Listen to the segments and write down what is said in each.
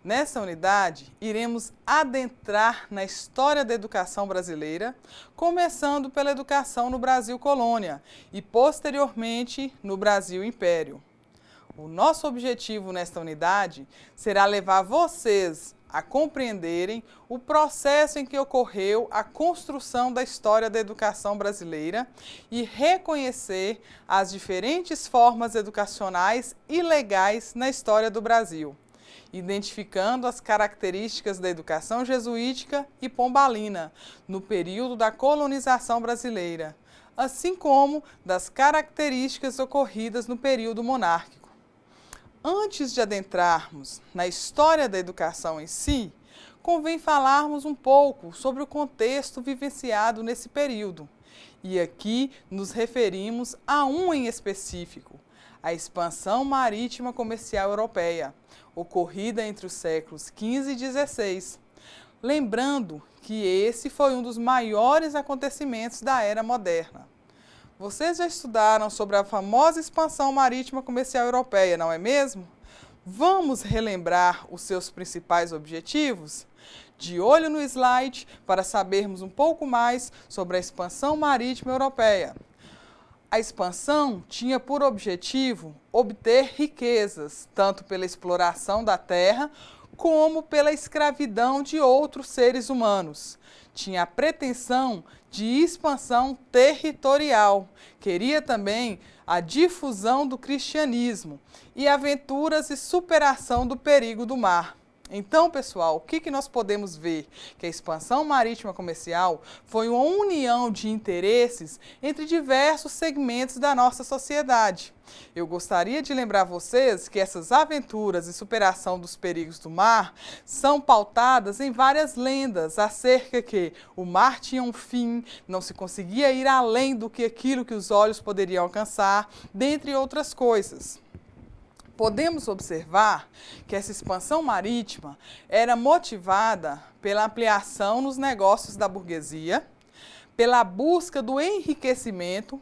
Nessa unidade, iremos adentrar na história da educação brasileira, começando pela educação no Brasil colônia e, posteriormente, no Brasil império. O nosso objetivo nesta unidade será levar vocês a compreenderem o processo em que ocorreu a construção da história da educação brasileira e reconhecer as diferentes formas educacionais e legais na história do Brasil, identificando as características da educação jesuítica e pombalina no período da colonização brasileira, assim como das características ocorridas no período monárquico. Antes de adentrarmos na história da educação em si, convém falarmos um pouco sobre o contexto vivenciado nesse período. E aqui nos referimos a um em específico, a expansão marítima comercial europeia, ocorrida entre os séculos XV e XVI. Lembrando que esse foi um dos maiores acontecimentos da era moderna. Vocês já estudaram sobre a famosa expansão marítima comercial europeia, não é mesmo? Vamos relembrar os seus principais objetivos? De olho no slide para sabermos um pouco mais sobre a expansão marítima europeia. A expansão tinha por objetivo obter riquezas, tanto pela exploração da terra como pela escravidão de outros seres humanos. Tinha a pretensão de expansão territorial, queria também a difusão do cristianismo e aventuras e superação do perigo do mar. Então, pessoal, o que nós podemos ver? Que a expansão marítima comercial foi uma união de interesses entre diversos segmentos da nossa sociedade. Eu gostaria de lembrar vocês que essas aventuras e superação dos perigos do mar são pautadas em várias lendas acerca que o mar tinha um fim, não se conseguia ir além do que aquilo que os olhos poderiam alcançar, dentre outras coisas. Podemos observar que essa expansão marítima era motivada pela ampliação nos negócios da burguesia, pela busca do enriquecimento,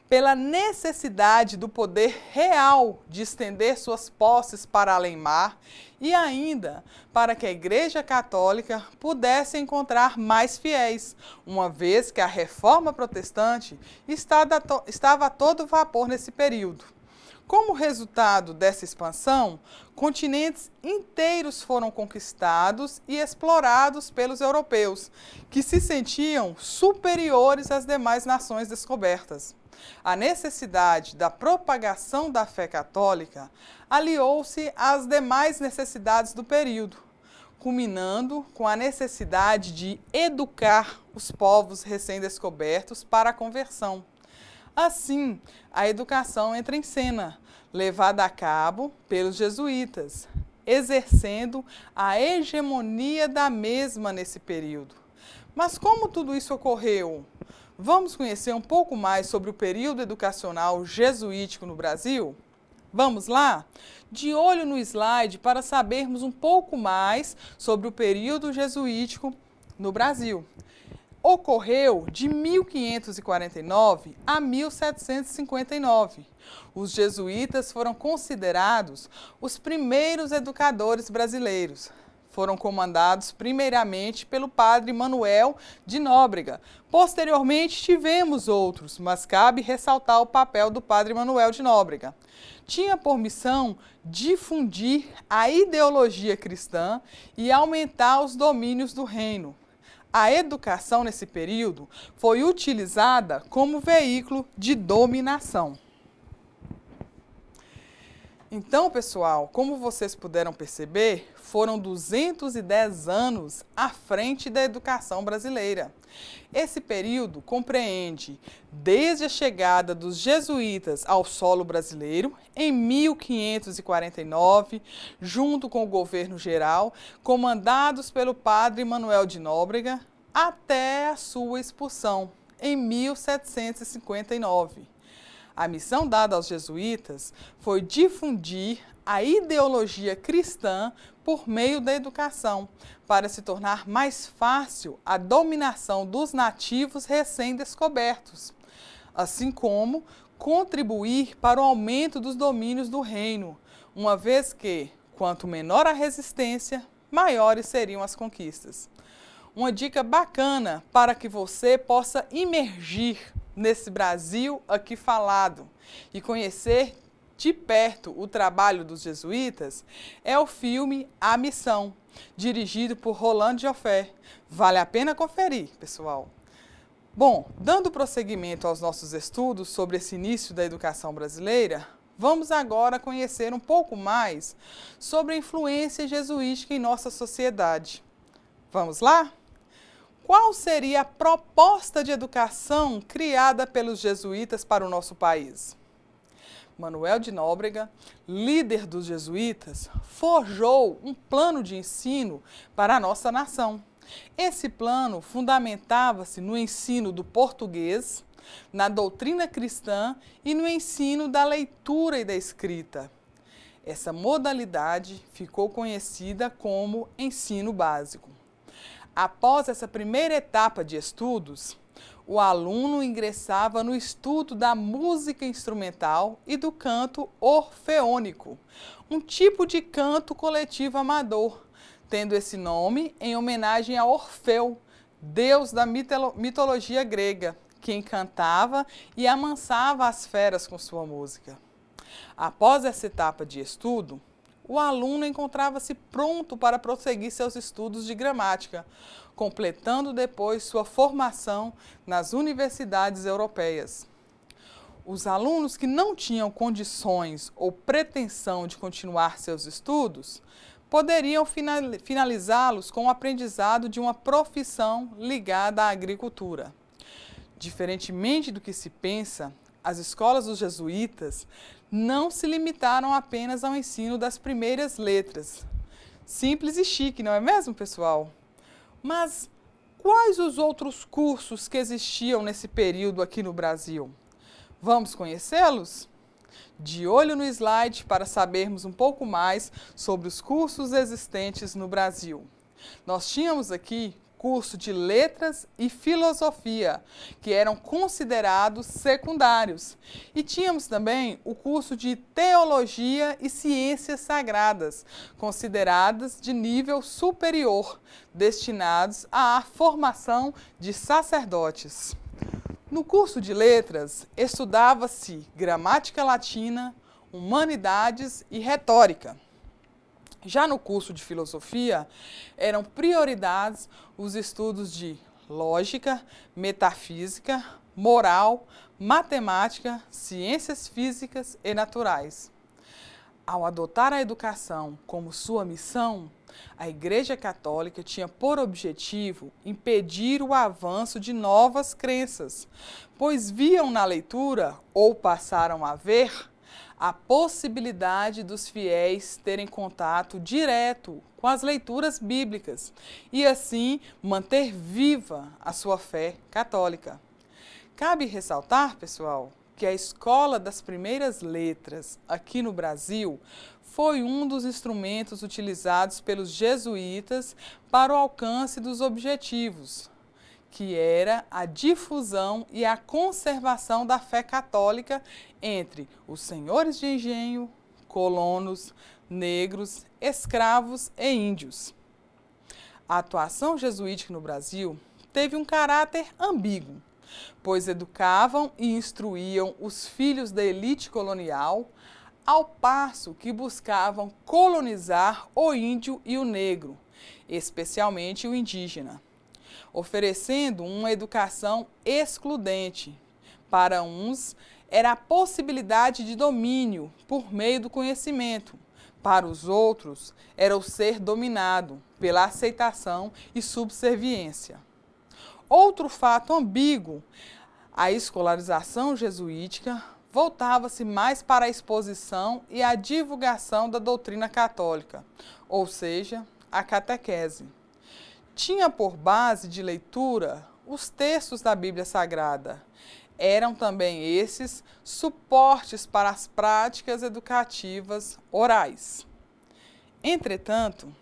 pela necessidade do poder real de estender suas posses para além-mar e ainda para que a Igreja Católica pudesse encontrar mais fiéis, uma vez que a reforma protestante estava a todo vapor nesse período. Como resultado dessa expansão, continentes inteiros foram conquistados e explorados pelos europeus, que se sentiam superiores às demais nações descobertas. A necessidade da propagação da fé católica aliou-se às demais necessidades do período, culminando com a necessidade de educar os povos recém-descobertos para a conversão. Assim, a educação entra em cena, levada a cabo pelos jesuítas, exercendo a hegemonia da mesma nesse período. Mas como tudo isso ocorreu? Vamos conhecer um pouco mais sobre o período educacional jesuítico no Brasil? Vamos lá? De olho no slide para sabermos um pouco mais sobre o período jesuítico no Brasil. Ocorreu de 1549 a 1759. Os jesuítas foram considerados os primeiros educadores brasileiros. Foram comandados primeiramente pelo padre Manuel de Nóbrega. Posteriormente tivemos outros, mas cabe ressaltar o papel do padre Manuel de Nóbrega. Tinha por missão difundir a ideologia cristã e aumentar os domínios do reino. A educação nesse período foi utilizada como veículo de dominação. Então, pessoal, como vocês puderam perceber, foram 210 anos à frente da educação brasileira. Esse período compreende desde a chegada dos jesuítas ao solo brasileiro, em 1549, junto com o governo geral, comandados pelo padre Manuel de Nóbrega, até a sua expulsão, em 1759. A missão dada aos jesuítas foi difundir a ideologia cristã por meio da educação, para se tornar mais fácil a dominação dos nativos recém-descobertos, assim como contribuir para o aumento dos domínios do reino, uma vez que, Quanto menor a resistência, maiores seriam as conquistas. Uma dica bacana para que você possa imergir nesse Brasil aqui falado e conhecer de perto o trabalho dos jesuítas é o filme A Missão, dirigido por Roland Joffé. Vale a pena conferir, pessoal. Bom, dando prosseguimento aos nossos estudos sobre esse início da educação brasileira, vamos agora conhecer um pouco mais sobre a influência jesuítica em nossa sociedade. Vamos lá? Qual seria a proposta de educação criada pelos jesuítas para o nosso país? Manuel de Nóbrega, líder dos jesuítas, forjou um plano de ensino para a nossa nação. Esse plano fundamentava-se no ensino do português, na doutrina cristã e no ensino da leitura e da escrita. Essa modalidade ficou conhecida como ensino básico. Após essa primeira etapa de estudos, o aluno ingressava no estudo da música instrumental e do canto orfeônico, um tipo de canto coletivo amador, tendo esse nome em homenagem a Orfeu, deus da mitologia grega, que encantava e amansava as feras com sua música. Após essa etapa de estudo, o aluno encontrava-se pronto para prosseguir seus estudos de gramática, completando depois sua formação nas universidades europeias. Os alunos que não tinham condições ou pretensão de continuar seus estudos poderiam finalizá-los com o aprendizado de uma profissão ligada à agricultura. Diferentemente do que se pensa, as escolas dos jesuítas não se limitaram apenas ao ensino das primeiras letras. Simples e chique, não é mesmo, pessoal? Mas quais os outros cursos que existiam nesse período aqui no Brasil? Vamos conhecê-los? De olho no slide para sabermos um pouco mais sobre os cursos existentes no Brasil. Nós tínhamos aqui curso de letras e filosofia, que eram considerados secundários. E tínhamos também o curso de teologia e ciências sagradas, consideradas de nível superior, destinados à formação de sacerdotes. No curso de letras, estudava-se gramática latina, humanidades e retórica. Já no curso de filosofia, eram prioridades os estudos de lógica, metafísica, moral, matemática, ciências físicas e naturais. Ao adotar a educação como sua missão, a Igreja Católica tinha por objetivo impedir o avanço de novas crenças, pois viam na leitura, ou passaram a ver, a possibilidade dos fiéis terem contato direto com as leituras bíblicas e, assim, manter viva a sua fé católica. Cabe ressaltar, pessoal, que a Escola das Primeiras Letras, aqui no Brasil, foi um dos instrumentos utilizados pelos jesuítas para o alcance dos objetivos, que era a difusão e a conservação da fé católica entre os senhores de engenho, colonos, negros, escravos e índios. A atuação jesuítica no Brasil teve um caráter ambíguo, pois educavam e instruíam os filhos da elite colonial, ao passo que buscavam colonizar o índio e o negro, especialmente o indígena, oferecendo uma educação excludente. Para uns, era a possibilidade de domínio por meio do conhecimento. Para os outros, era o ser dominado pela aceitação e subserviência. Outro fato ambíguo, a escolarização jesuítica voltava-se mais para a exposição e a divulgação da doutrina católica, ou seja, a catequese. Tinha por base de leitura os textos da Bíblia Sagrada. Eram também esses suportes para as práticas educativas orais. Entretanto,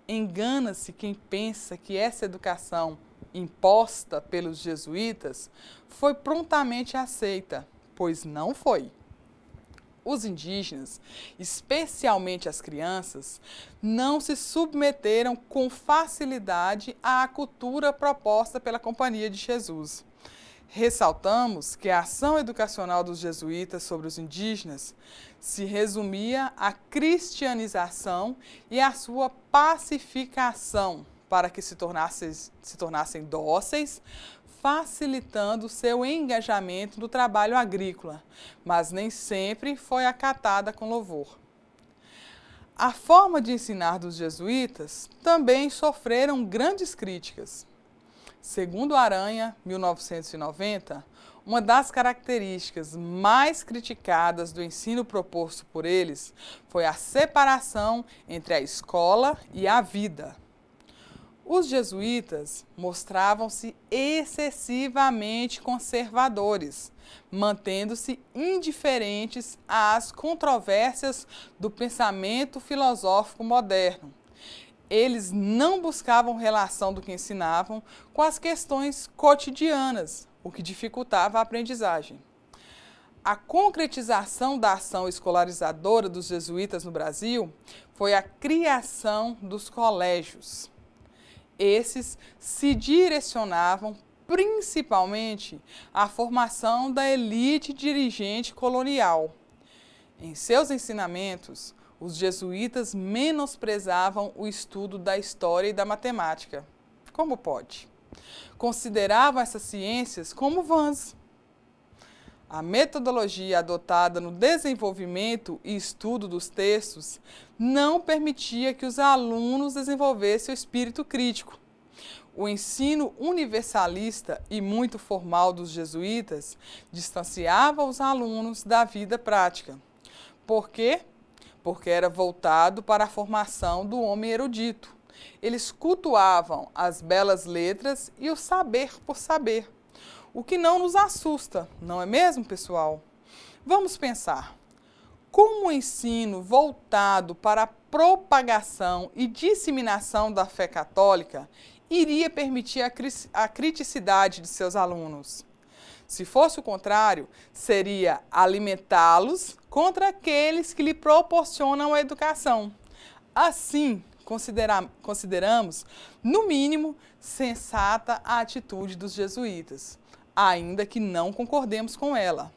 engana-se quem pensa que essa educação imposta pelos jesuítas foi prontamente aceita, pois não foi. Os indígenas, especialmente as crianças, não se submeteram com facilidade à cultura proposta pela Companhia de Jesus. Ressaltamos que a ação educacional dos jesuítas sobre os indígenas se resumia à cristianização e à sua pacificação para que se tornassem dóceis, facilitando seu engajamento no trabalho agrícola, mas nem sempre foi acatada com louvor. A forma de ensinar dos jesuítas também sofreram grandes críticas. Segundo Aranha, 1990, uma das características mais criticadas do ensino proposto por eles foi a separação entre a escola e a vida. Os jesuítas mostravam-se excessivamente conservadores, mantendo-se indiferentes às controvérsias do pensamento filosófico moderno. Eles não buscavam relação do que ensinavam com as questões cotidianas, o que dificultava a aprendizagem. A concretização da ação escolarizadora dos jesuítas no Brasil foi a criação dos colégios. Esses se direcionavam principalmente à formação da elite dirigente colonial. Em seus ensinamentos, os jesuítas menosprezavam o estudo da história e da matemática. Como pode? Consideravam essas ciências como vãs. A metodologia adotada no desenvolvimento e estudo dos textos não permitia que os alunos desenvolvessem o espírito crítico. O ensino universalista e muito formal dos jesuítas distanciava os alunos da vida prática. Por quê? Porque era voltado para a formação do homem erudito. Eles cultuavam as belas letras e o saber por saber, o que não nos assusta, não é mesmo, pessoal? Vamos pensar. Como o ensino voltado para a propagação e disseminação da fé católica iria permitir a criticidade de seus alunos? Se fosse o contrário, seria alimentá-los contra aqueles que lhe proporcionam a educação. Assim, consideramos, no mínimo, sensata a atitude dos jesuítas, ainda que não concordemos com ela.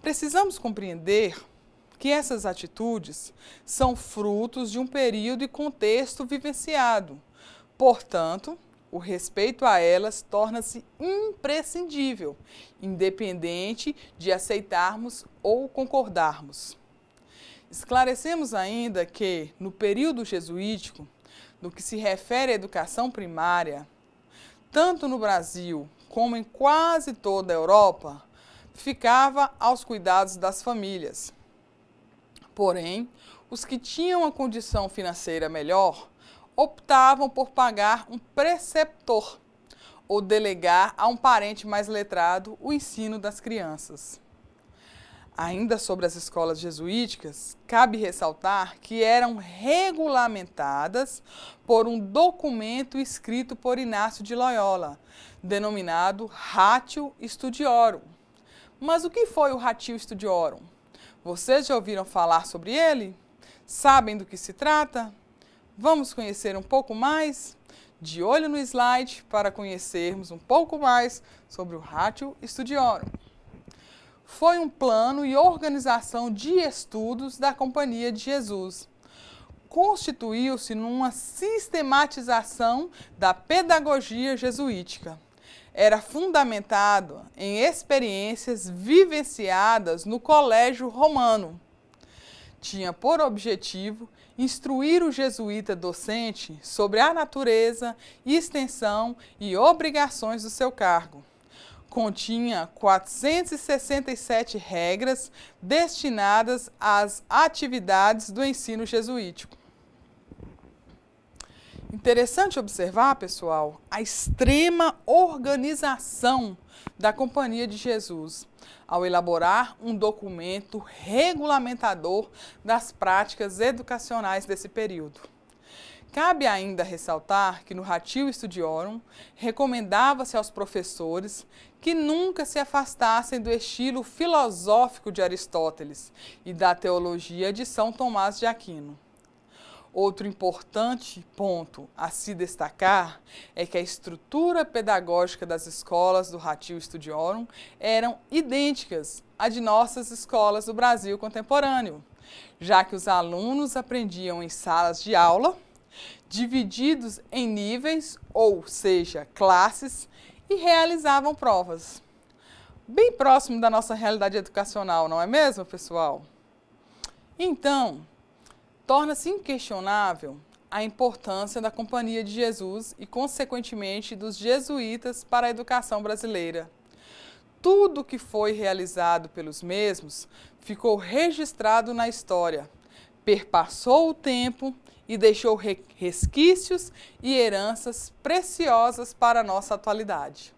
Precisamos compreender que essas atitudes são frutos de um período e contexto vivenciado. Portanto, o respeito a elas torna-se imprescindível, independente de aceitarmos ou concordarmos. Esclarecemos ainda que, no período jesuítico, no que se refere à educação primária, tanto no Brasil como em quase toda a Europa, ficava aos cuidados das famílias. Porém, os que tinham a condição financeira melhor optavam por pagar um preceptor ou delegar a um parente mais letrado o ensino das crianças. Ainda sobre as escolas jesuíticas, cabe ressaltar que eram regulamentadas por um documento escrito por Inácio de Loyola, denominado Ratio Studiorum. Mas o que foi o Ratio Studiorum? Vocês já ouviram falar sobre ele? Sabem do que se trata? Vamos conhecer um pouco mais? De olho no slide para conhecermos um pouco mais sobre o Ratio Studiorum. Foi um plano e organização de estudos da Companhia de Jesus. Constituiu-se numa sistematização da pedagogia jesuítica. Era fundamentado em experiências vivenciadas no Colégio Romano. Tinha por objetivo instruir o jesuíta docente sobre a natureza, extensão e obrigações do seu cargo. Continha 467 regras destinadas às atividades do ensino jesuítico. Interessante observar, pessoal, a extrema organização da Companhia de Jesus ao elaborar um documento regulamentador das práticas educacionais desse período. Cabe ainda ressaltar que no Ratio Studiorum recomendava-se aos professores que nunca se afastassem do estilo filosófico de Aristóteles e da teologia de São Tomás de Aquino. Outro importante ponto a se destacar é que a estrutura pedagógica das escolas do Ratio Studiorum eram idênticas à de nossas escolas do Brasil contemporâneo, já que os alunos aprendiam em salas de aula, divididos em níveis, ou seja, classes, e realizavam provas. Bem próximo da nossa realidade educacional, não é mesmo, pessoal? Então, torna-se inquestionável a importância da Companhia de Jesus e, consequentemente, dos jesuítas para a educação brasileira. Tudo que foi realizado pelos mesmos ficou registrado na história, perpassou o tempo e deixou resquícios e heranças preciosas para a nossa atualidade.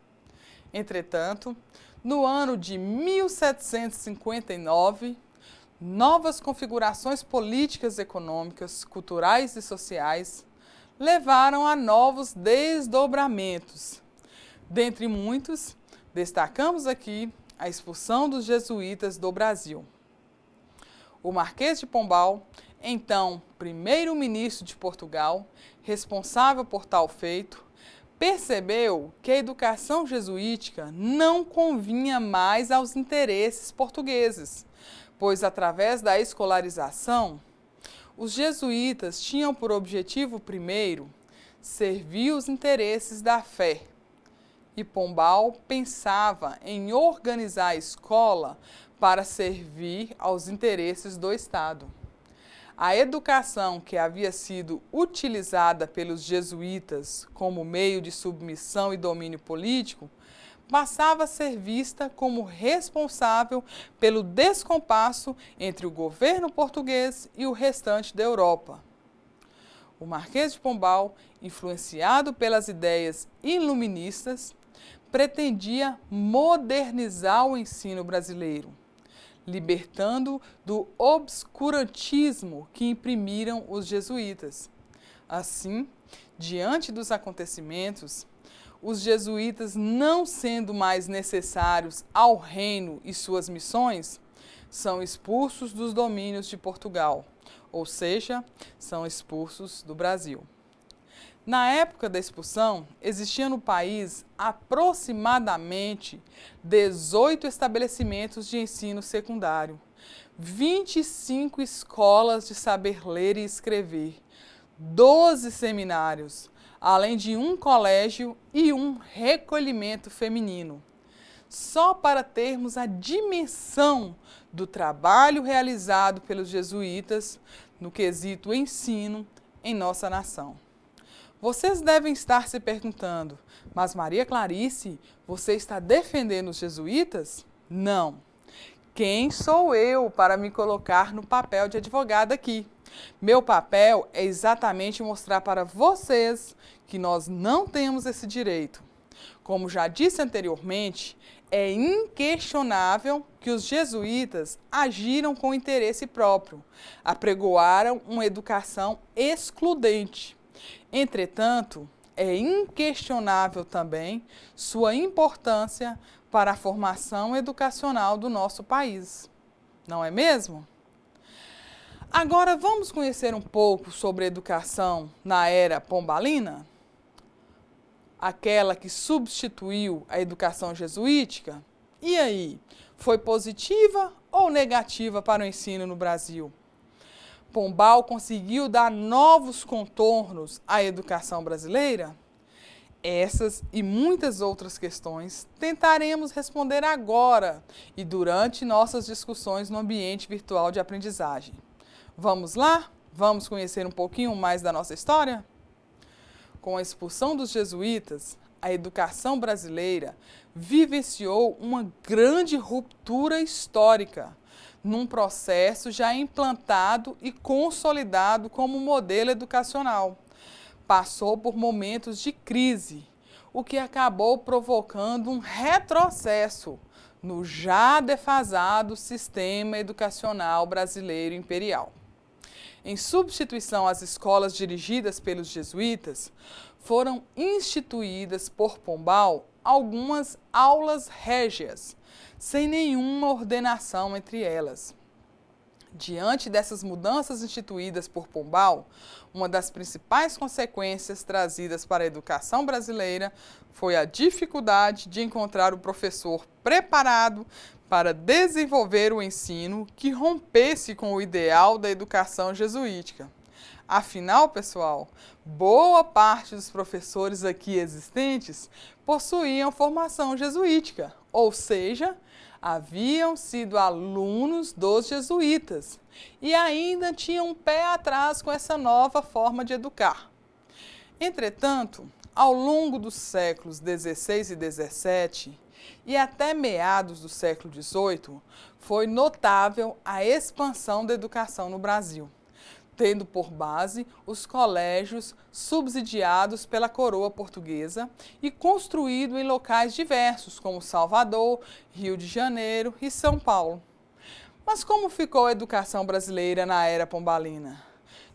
Entretanto, no ano de 1759, novas configurações políticas, econômicas, culturais e sociais levaram a novos desdobramentos. Dentre muitos, destacamos aqui a expulsão dos jesuítas do Brasil. O Marquês de Pombal, então primeiro-ministro de Portugal, responsável por tal feito, percebeu que a educação jesuítica não convinha mais aos interesses portugueses, pois através da escolarização, os jesuítas tinham por objetivo primeiro servir os interesses da fé. E Pombal pensava em organizar a escola para servir aos interesses do Estado. A educação que havia sido utilizada pelos jesuítas como meio de submissão e domínio político passava a ser vista como responsável pelo descompasso entre o governo português e o restante da Europa. O Marquês de Pombal, influenciado pelas ideias iluministas, pretendia modernizar o ensino brasileiro, libertando do obscurantismo que imprimiram os jesuítas. Assim, diante dos acontecimentos, os jesuítas, não sendo mais necessários ao reino e suas missões, são expulsos dos domínios de Portugal, ou seja, são expulsos do Brasil. Na época da expulsão, existiam no país aproximadamente 18 estabelecimentos de ensino secundário, 25 escolas de saber ler e escrever, 12 seminários, além de um colégio e um recolhimento feminino. Só para termos a dimensão do trabalho realizado pelos jesuítas no quesito ensino em nossa nação. Vocês devem estar se perguntando, mas Maria Clarice, você está defendendo os jesuítas? Não. Quem sou eu para me colocar no papel de advogada aqui? Meu papel é exatamente mostrar para vocês que nós não temos esse direito. Como já disse anteriormente, é inquestionável que os jesuítas agiram com interesse próprio, apregoaram uma educação excludente. Entretanto, é inquestionável também sua importância para a formação educacional do nosso país. Não é mesmo? Agora vamos conhecer um pouco sobre a educação na era pombalina? Aquela que substituiu a educação jesuítica? E aí, foi positiva ou negativa para o ensino no Brasil? Pombal conseguiu dar novos contornos à educação brasileira? Essas e muitas outras questões tentaremos responder agora e durante nossas discussões no ambiente virtual de aprendizagem. Vamos lá? Vamos conhecer um pouquinho mais da nossa história? Com a expulsão dos jesuítas, a educação brasileira vivenciou uma grande ruptura histórica, num processo já implantado e consolidado como modelo educacional. Passou por momentos de crise, o que acabou provocando um retrocesso no já defasado sistema educacional brasileiro imperial. Em substituição às escolas dirigidas pelos jesuítas, foram instituídas por Pombal algumas aulas régias, sem nenhuma ordenação entre elas. Diante dessas mudanças instituídas por Pombal, uma das principais consequências trazidas para a educação brasileira foi a dificuldade de encontrar o professor preparado para desenvolver o ensino que rompesse com o ideal da educação jesuítica. Afinal, pessoal, boa parte dos professores aqui existentes possuíam formação jesuítica, ou seja, haviam sido alunos dos jesuítas e ainda tinham um pé atrás com essa nova forma de educar. Entretanto, ao longo dos séculos XVI e XVII e até meados do século XVIII, foi notável a expansão da educação no Brasil, tendo por base os colégios subsidiados pela coroa portuguesa e construído em locais diversos, como Salvador, Rio de Janeiro e São Paulo. Mas como ficou a educação brasileira na era pombalina?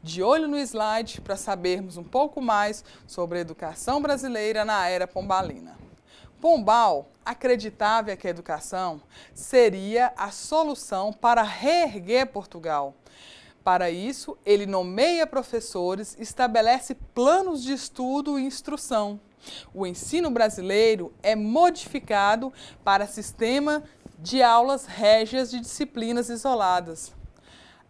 De olho no slide para sabermos um pouco mais sobre a educação brasileira na era pombalina. Pombal acreditava que a educação seria a solução para reerguer Portugal. Para isso, ele nomeia professores e estabelece planos de estudo e instrução. O ensino brasileiro é modificado para sistema de aulas régias de disciplinas isoladas.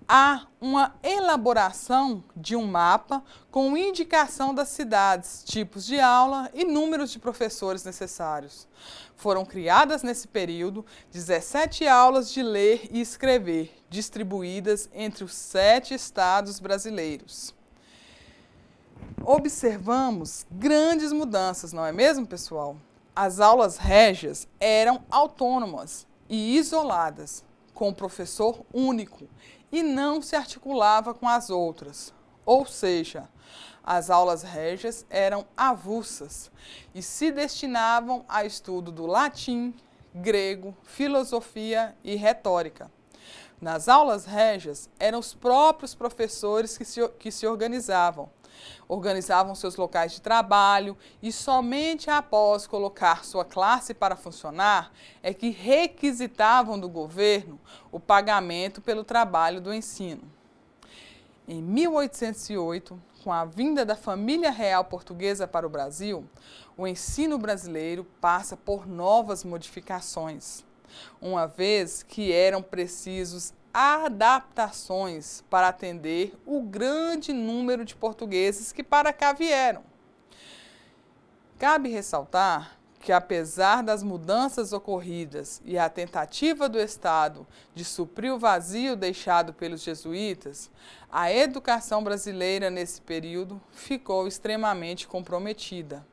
Há uma elaboração de um mapa com indicação das cidades, tipos de aula e números de professores necessários. Foram criadas nesse período 17 aulas de ler e escrever, distribuídas entre os 7 estados brasileiros. Observamos grandes mudanças, não é mesmo, pessoal? As aulas régias eram autônomas e isoladas, com professor único, e não se articulava com as outras. Ou seja, as aulas régias eram avulsas e se destinavam a estudo do latim, grego, filosofia e retórica. Nas aulas régias, eram os próprios professores que se organizavam seus locais de trabalho e somente após colocar sua classe para funcionar é que requisitavam do governo o pagamento pelo trabalho do ensino. Em 1808, com a vinda da família real portuguesa para o Brasil, o ensino brasileiro passa por novas modificações, uma vez que eram precisos adaptações para atender o grande número de portugueses que para cá vieram. Cabe ressaltar que, apesar das mudanças ocorridas e a tentativa do Estado de suprir o vazio deixado pelos jesuítas, a educação brasileira nesse período ficou extremamente comprometida.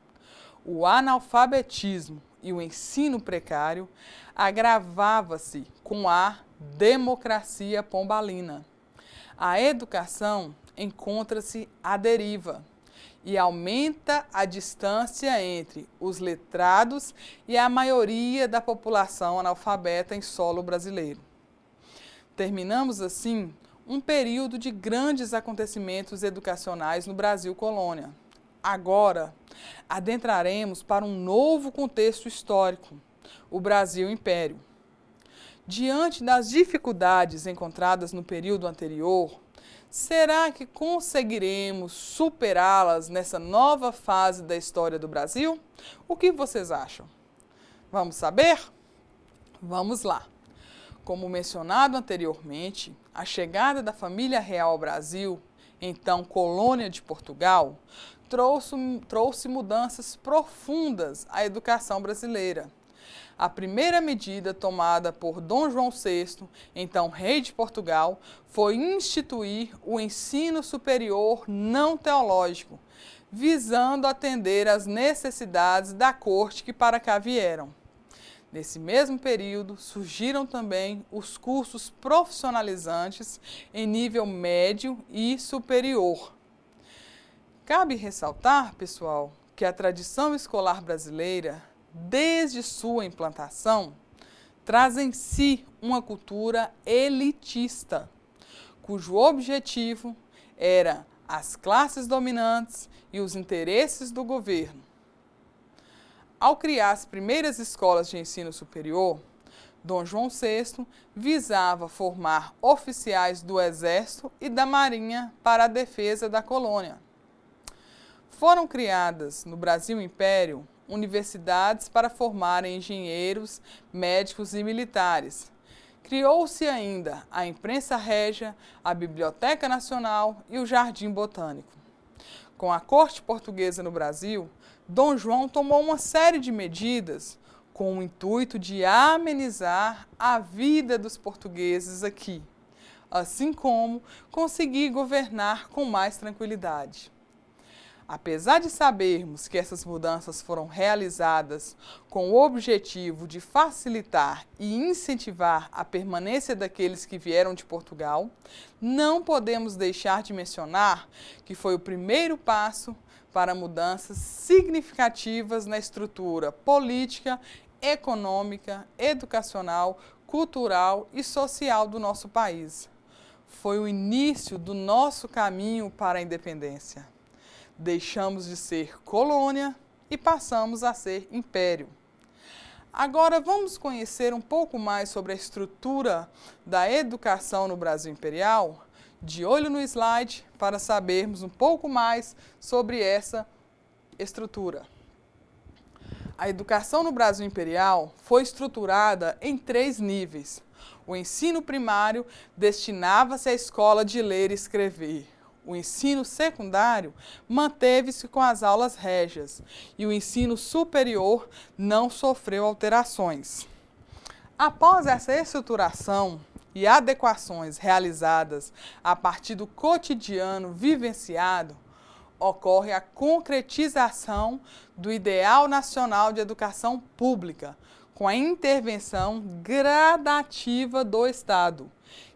O analfabetismo e o ensino precário agravava-se com a democracia pombalina. A educação encontra-se à deriva e aumenta a distância entre os letrados e a maioria da população analfabeta em solo brasileiro. Terminamos, assim, um período de grandes acontecimentos educacionais no Brasil colônia. Agora, adentraremos para um novo contexto histórico, o Brasil Império. Diante das dificuldades encontradas no período anterior, será que conseguiremos superá-las nessa nova fase da história do Brasil? O que vocês acham? Vamos saber? Vamos lá! Como mencionado anteriormente, a chegada da família real ao Brasil, então colônia de Portugal, trouxe mudanças profundas à educação brasileira. A primeira medida tomada por Dom João VI, então rei de Portugal, foi instituir o ensino superior não teológico, visando atender às necessidades da corte que para cá vieram. Nesse mesmo período, surgiram também os cursos profissionalizantes em nível médio e superior. Cabe ressaltar, pessoal, que a tradição escolar brasileira, desde sua implantação, traz em si uma cultura elitista, cujo objetivo eram as classes dominantes e os interesses do governo. Ao criar as primeiras escolas de ensino superior, Dom João VI visava formar oficiais do Exército e da Marinha para a defesa da colônia. Foram criadas no Brasil Império universidades para formar engenheiros, médicos e militares. Criou-se ainda a Imprensa Régia, a Biblioteca Nacional e o Jardim Botânico. Com a corte portuguesa no Brasil, Dom João tomou uma série de medidas com o intuito de amenizar a vida dos portugueses aqui, assim como conseguir governar com mais tranquilidade. Apesar de sabermos que essas mudanças foram realizadas com o objetivo de facilitar e incentivar a permanência daqueles que vieram de Portugal, não podemos deixar de mencionar que foi o primeiro passo para mudanças significativas na estrutura política, econômica, educacional, cultural e social do nosso país. Foi o início do nosso caminho para a independência. Deixamos de ser colônia e passamos a ser império. Agora vamos conhecer um pouco mais sobre a estrutura da educação no Brasil Imperial? De olho no slide para sabermos um pouco mais sobre essa estrutura. A educação no Brasil Imperial foi estruturada em 3 níveis. O ensino primário destinava-se à escola de ler e escrever. O ensino secundário manteve-se com as aulas régias e o ensino superior não sofreu alterações. Após essa estruturação e adequações realizadas a partir do cotidiano vivenciado, ocorre a concretização do Ideal Nacional de Educação Pública, com a intervenção gradativa do Estado,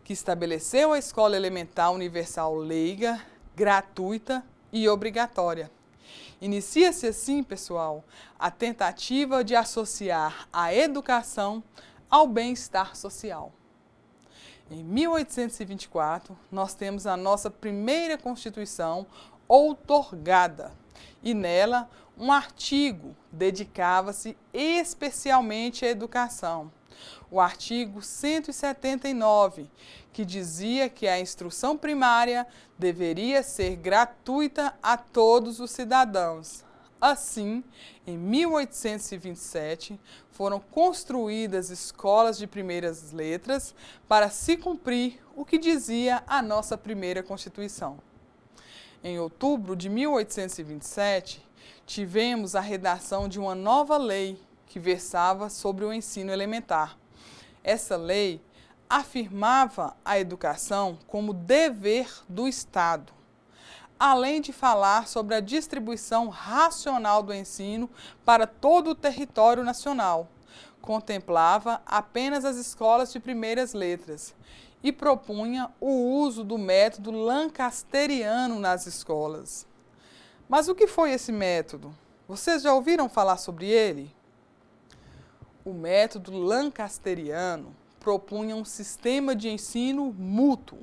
que estabeleceu a Escola Elementar Universal leiga, gratuita e obrigatória. Inicia-se assim, pessoal, a tentativa de associar a educação ao bem-estar social. Em 1824, nós temos a nossa primeira Constituição outorgada, e nela um artigo dedicava-se especialmente à educação. O artigo 179, que dizia que a instrução primária deveria ser gratuita a todos os cidadãos. Assim, em 1827, foram construídas escolas de primeiras letras para se cumprir o que dizia a nossa primeira Constituição. Em outubro de 1827, tivemos a redação de uma nova lei que versava sobre o ensino elementar. Essa lei afirmava a educação como dever do Estado, além de falar sobre a distribuição racional do ensino para todo o território nacional. Contemplava apenas as escolas de primeiras letras e propunha o uso do método lancasteriano nas escolas. Mas o que foi esse método? Vocês já ouviram falar sobre ele? O método lancasteriano propunha um sistema de ensino mútuo,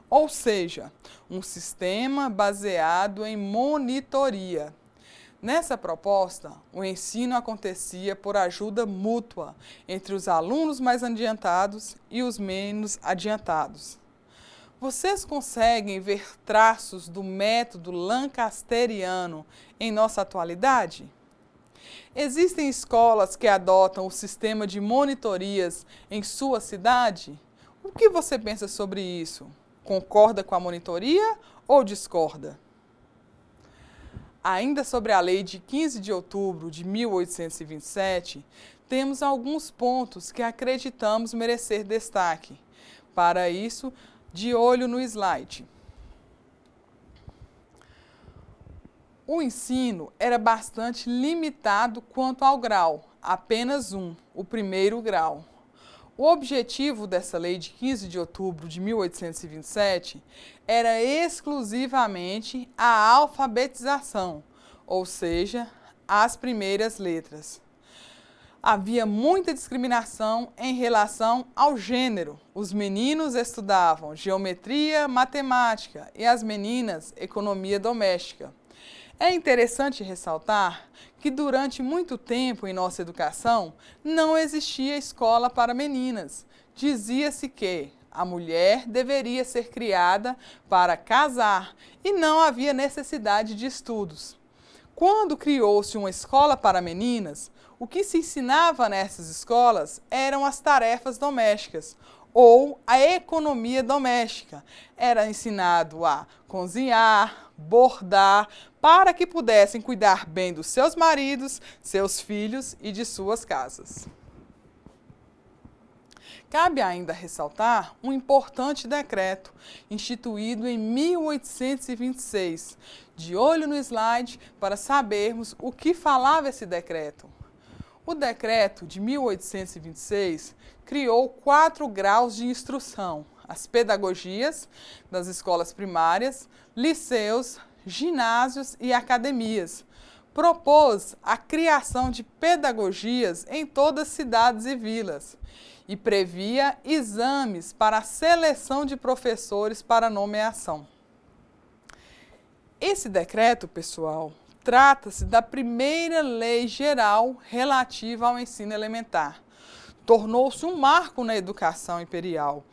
ou seja, um sistema baseado em monitoria. Nessa proposta, o ensino acontecia por ajuda mútua entre os alunos mais adiantados e os menos adiantados. Vocês conseguem ver traços do método lancasteriano em nossa atualidade? Existem escolas que adotam o sistema de monitorias em sua cidade? O que você pensa sobre isso? Concorda com a monitoria ou discorda? Ainda sobre a lei de 15 de outubro de 1827, temos alguns pontos que acreditamos merecer destaque. Para isso, de olho no slide. O ensino era bastante limitado quanto ao grau, apenas um, o primeiro grau. O objetivo dessa lei de 15 de outubro de 1827 era exclusivamente a alfabetização, ou seja, as primeiras letras. Havia muita discriminação em relação ao gênero. Os meninos estudavam geometria, matemática e as meninas economia doméstica. É interessante ressaltar que durante muito tempo em nossa educação não existia escola para meninas. Dizia-se que a mulher deveria ser criada para casar e não havia necessidade de estudos. Quando criou-se uma escola para meninas, o que se ensinava nessas escolas eram as tarefas domésticas ou a economia doméstica. Era ensinado a cozinhar, bordar, para que pudessem cuidar bem dos seus maridos, seus filhos e de suas casas. Cabe ainda ressaltar um importante decreto, instituído em 1826. De olho no slide para sabermos o que falava esse decreto. O decreto de 1826 criou 4 graus de instrução: as pedagogias das escolas primárias, liceus, ginásios e academias. Propôs a criação de pedagogias em todas as cidades e vilas e previa exames para a seleção de professores para nomeação. Esse decreto, pessoal, trata-se da primeira lei geral relativa ao ensino elementar. Tornou-se um marco na educação imperial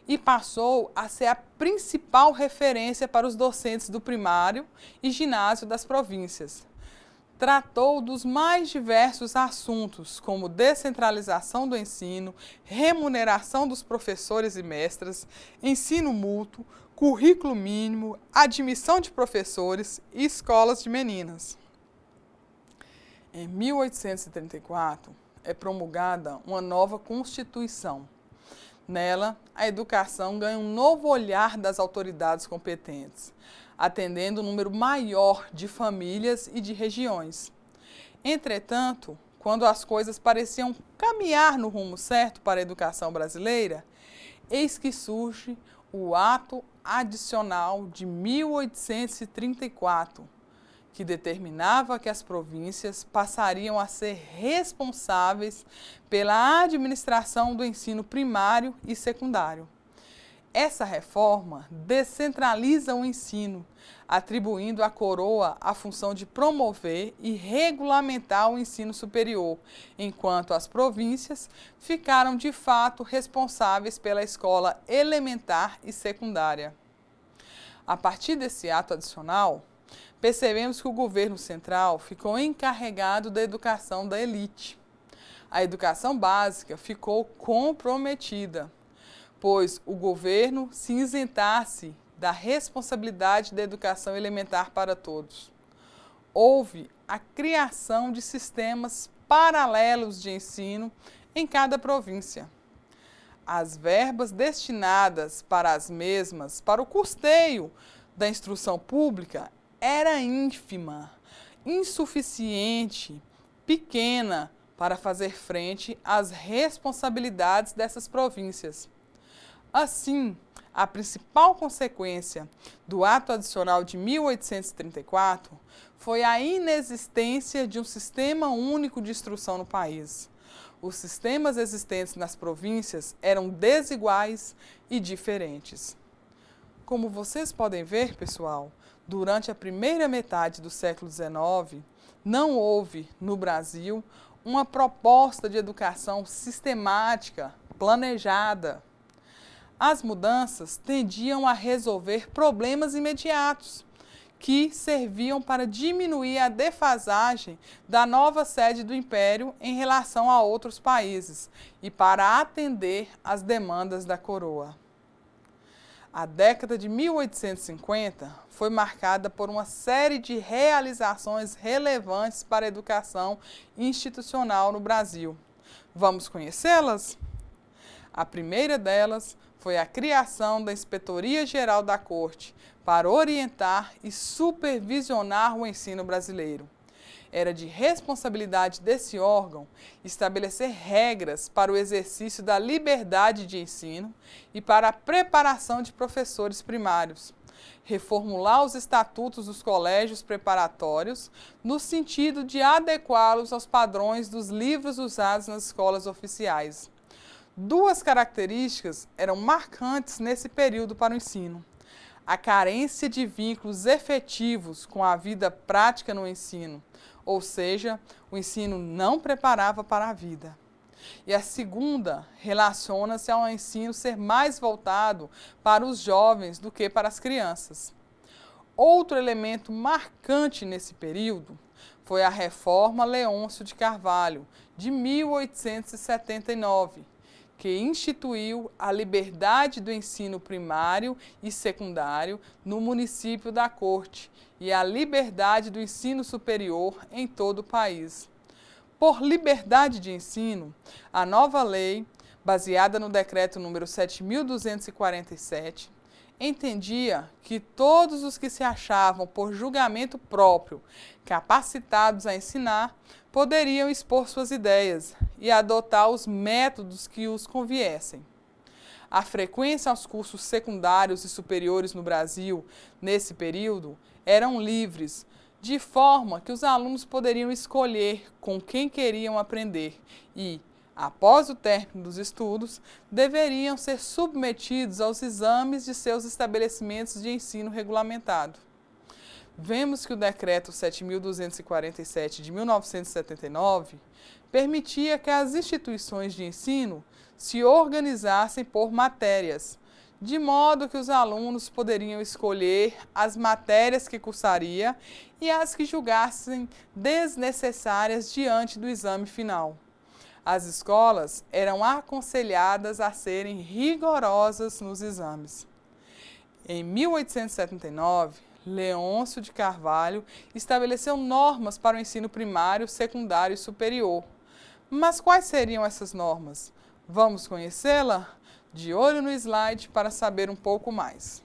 e passou a ser a principal referência para os docentes do primário e ginásio das províncias. Tratou dos mais diversos assuntos, como descentralização do ensino, remuneração dos professores e mestras, ensino mútuo, currículo mínimo, admissão de professores e escolas de meninas. Em 1834, é promulgada uma nova Constituição. Nela, a educação ganha um novo olhar das autoridades competentes, atendendo um número maior de famílias e de regiões. Entretanto, quando as coisas pareciam caminhar no rumo certo para a educação brasileira, eis que surge o Ato Adicional de 1834, que determinava que as províncias passariam a ser responsáveis pela administração do ensino primário e secundário. Essa reforma descentraliza o ensino, atribuindo à coroa a função de promover e regulamentar o ensino superior, enquanto as províncias ficaram de fato responsáveis pela escola elementar e secundária. A partir desse ato adicional, percebemos que o governo central ficou encarregado da educação da elite. A educação básica ficou comprometida, pois o governo se isentasse da responsabilidade da educação elementar para todos. Houve a criação de sistemas paralelos de ensino em cada província. As verbas destinadas para as mesmas, para o custeio da instrução pública, era ínfima, insuficiente, pequena para fazer frente às responsabilidades dessas províncias. Assim, a principal consequência do Ato Adicional de 1834 foi a inexistência de um sistema único de instrução no país. Os sistemas existentes nas províncias eram desiguais e diferentes. Como vocês podem ver, pessoal, durante a primeira metade do século XIX, não houve, no Brasil, uma proposta de educação sistemática, planejada. As mudanças tendiam a resolver problemas imediatos, que serviam para diminuir a defasagem da nova sede do Império em relação a outros países e para atender às demandas da coroa. A década de 1850 foi marcada por uma série de realizações relevantes para a educação institucional no Brasil. Vamos conhecê-las? A primeira delas foi a criação da Inspetoria Geral da Corte para orientar e supervisionar o ensino brasileiro. Era de responsabilidade desse órgão estabelecer regras para o exercício da liberdade de ensino e para a preparação de professores primários, reformular os estatutos dos colégios preparatórios no sentido de adequá-los aos padrões dos livros usados nas escolas oficiais. Duas características eram marcantes nesse período para o ensino: a carência de vínculos efetivos com a vida prática no ensino, ou seja, o ensino não preparava para a vida. E a segunda relaciona-se ao ensino ser mais voltado para os jovens do que para as crianças. Outro elemento marcante nesse período foi a Reforma Leôncio de Carvalho, de 1879, que instituiu a liberdade do ensino primário e secundário no município da Corte e a liberdade do ensino superior em todo o país. Por liberdade de ensino, a nova lei, baseada no decreto número 7.247, entendia que todos os que se achavam por julgamento próprio capacitados a ensinar poderiam expor suas ideias e adotar os métodos que os conviessem. A frequência aos cursos secundários e superiores no Brasil, nesse período, eram livres, de forma que os alunos poderiam escolher com quem queriam aprender e, após o término dos estudos, deveriam ser submetidos aos exames de seus estabelecimentos de ensino regulamentado. Vemos que o Decreto 7.247 de 1979 permitia que as instituições de ensino se organizassem por matérias, de modo que os alunos poderiam escolher as matérias que cursaria e as que julgassem desnecessárias diante do exame final. As escolas eram aconselhadas a serem rigorosas nos exames. Em 1879, Leôncio de Carvalho estabeleceu normas para o ensino primário, secundário e superior. Mas quais seriam essas normas? Vamos conhecê-la? De olho no slide para saber um pouco mais.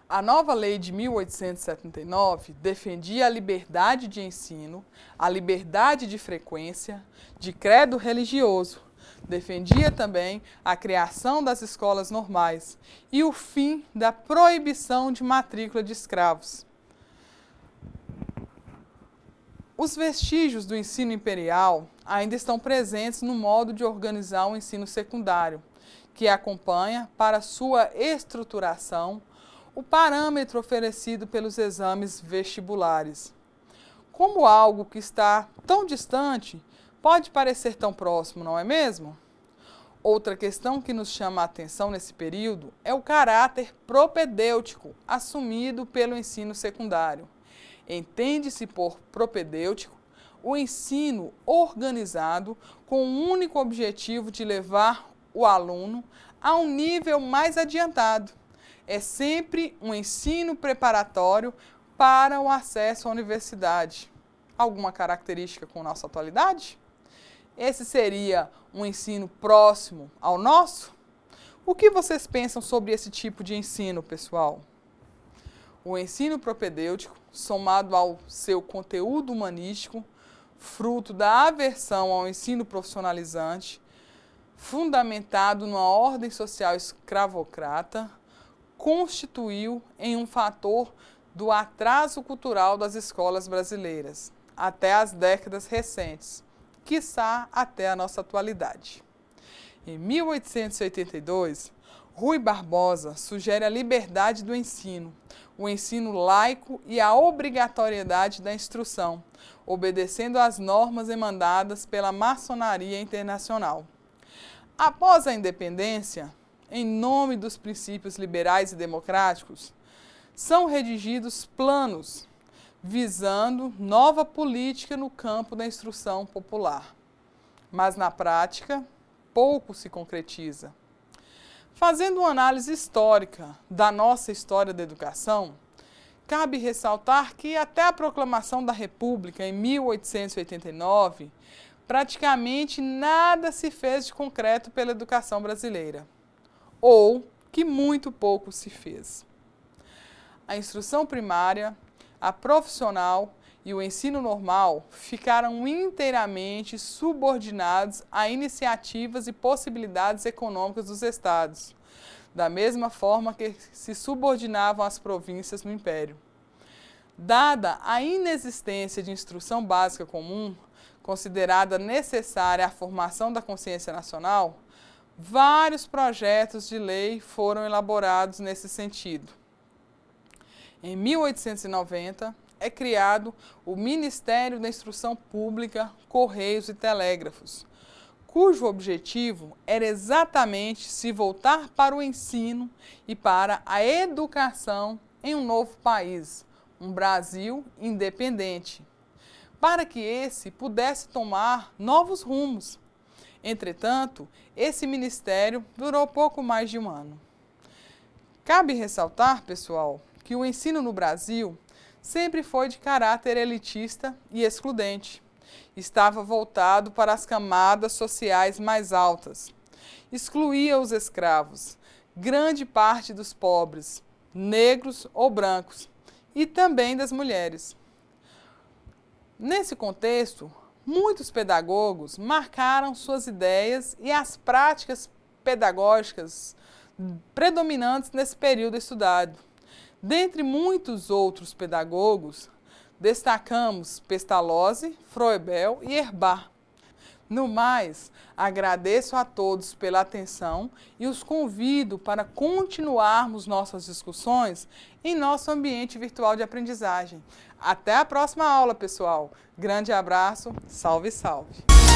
A nova lei de 1879 defendia a liberdade de ensino, a liberdade de frequência, de credo religioso. Defendia também a criação das escolas normais e o fim da proibição de matrícula de escravos. Os vestígios do ensino imperial ainda estão presentes no modo de organizar o ensino secundário, que acompanha, para sua estruturação, o parâmetro oferecido pelos exames vestibulares. Como algo que está tão distante, pode parecer tão próximo, não é mesmo? Outra questão que nos chama a atenção nesse período é o caráter propedêutico assumido pelo ensino secundário. Entende-se por propedêutico o ensino organizado com o único objetivo de levar o aluno a um nível mais adiantado. É sempre um ensino preparatório para o acesso à universidade. Alguma característica com nossa atualidade? Esse seria um ensino próximo ao nosso? O que vocês pensam sobre esse tipo de ensino, pessoal? O ensino propedêutico, somado ao seu conteúdo humanístico, fruto da aversão ao ensino profissionalizante, fundamentado numa ordem social escravocrata, constituiu em um fator do atraso cultural das escolas brasileiras, até as décadas recentes, quiçá até a nossa atualidade. Em 1882, Rui Barbosa sugere a liberdade do ensino, o ensino laico e a obrigatoriedade da instrução, obedecendo às normas emendadas pela maçonaria internacional. Após a independência, em nome dos princípios liberais e democráticos, são redigidos planos visando nova política no campo da instrução popular. Mas, na prática, pouco se concretiza. Fazendo uma análise histórica da nossa história da educação, cabe ressaltar que até a proclamação da República em 1889, praticamente nada se fez de concreto pela educação brasileira, ou que muito pouco se fez. A instrução primária, a profissional e o ensino normal ficaram inteiramente subordinados a iniciativas e possibilidades econômicas dos estados, da mesma forma que se subordinavam às províncias no Império. Dada a inexistência de instrução básica comum, considerada necessária à formação da consciência nacional, vários projetos de lei foram elaborados nesse sentido. Em 1890, é criado o Ministério da Instrução Pública, Correios e Telégrafos, cujo objetivo era exatamente se voltar para o ensino e para a educação em um novo país, um Brasil independente, para que esse pudesse tomar novos rumos. Entretanto, esse ministério durou pouco mais de um ano. Cabe ressaltar, pessoal, que o ensino no Brasil sempre foi de caráter elitista e excludente. Estava voltado para as camadas sociais mais altas. Excluía os escravos, grande parte dos pobres, negros ou brancos, e também das mulheres. Nesse contexto, muitos pedagogos marcaram suas ideias e as práticas pedagógicas predominantes nesse período estudado. Dentre muitos outros pedagogos, destacamos Pestalozzi, Froebel e Herbart. No mais, agradeço a todos pela atenção e os convido para continuarmos nossas discussões em nosso ambiente virtual de aprendizagem. Até a próxima aula, pessoal. Grande abraço, salve, salve!